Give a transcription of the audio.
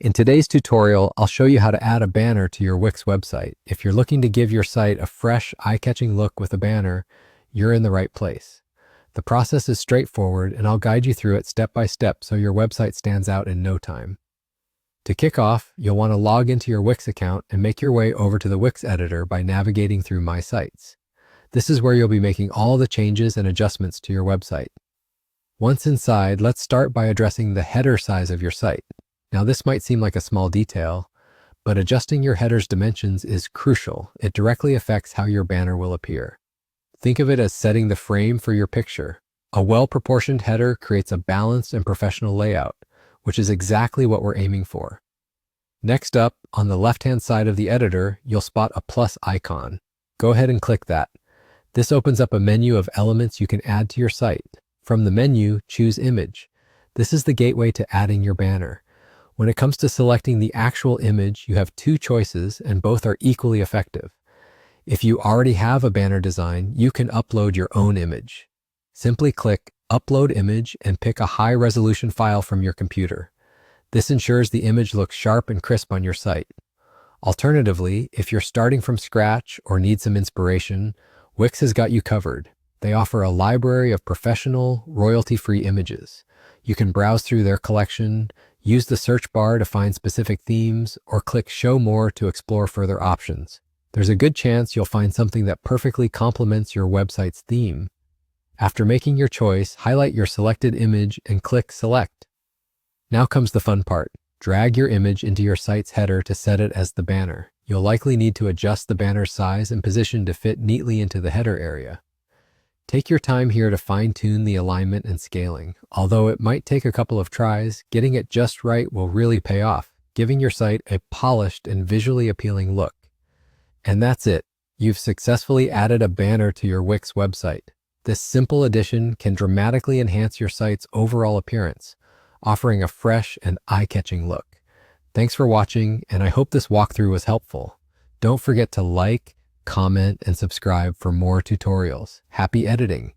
In today's tutorial, I'll show you how to add a banner to your Wix website. If you're looking to give your site a fresh, eye-catching look with a banner, you're in the right place. The process is straightforward, and I'll guide you through it step by step so your website stands out in no time. To kick off, you'll want to log into your Wix account and make your way over to the Wix editor by navigating through My Sites. This is where you'll be making all the changes and adjustments to your website. Once inside, let's start by addressing the header size of your site. Now, this might seem like a small detail, but adjusting your header's dimensions is crucial. It directly affects how your banner will appear. Think of it as setting the frame for your picture. A well-proportioned header creates a balanced and professional layout, which is exactly what we're aiming for. Next up, on the left-hand side of the editor, you'll spot a plus icon. Go ahead and click that. This opens up a menu of elements you can add to your site. From the menu, choose Image. This is the gateway to adding your banner. When it comes to selecting the actual image, you have two choices, and both are equally effective. If you already have a banner design, you can upload your own image. Simply click Upload Image and pick a high-resolution file from your computer. This ensures the image looks sharp and crisp on your site. Alternatively, if you're starting from scratch or need some inspiration, Wix has got you covered. They offer a library of professional, royalty-free images. You can browse through their collection, use the search bar to find specific themes, or click Show More to explore further options. There's a good chance you'll find something that perfectly complements your website's theme. After making your choice, highlight your selected image and click Select. Now comes the fun part. Drag your image into your site's header to set it as the banner. You'll likely need to adjust the banner's size and position to fit neatly into the header area. Take your time here to fine-tune the alignment and scaling. Although it might take a couple of tries, getting it just right will really pay off, giving your site a polished and visually appealing look. And that's it. You've successfully added a banner to your Wix website. This simple addition can dramatically enhance your site's overall appearance, offering a fresh and eye-catching look. Thanks for watching, and I hope this walkthrough was helpful. Don't forget to like, comment, and subscribe for more tutorials. Happy editing!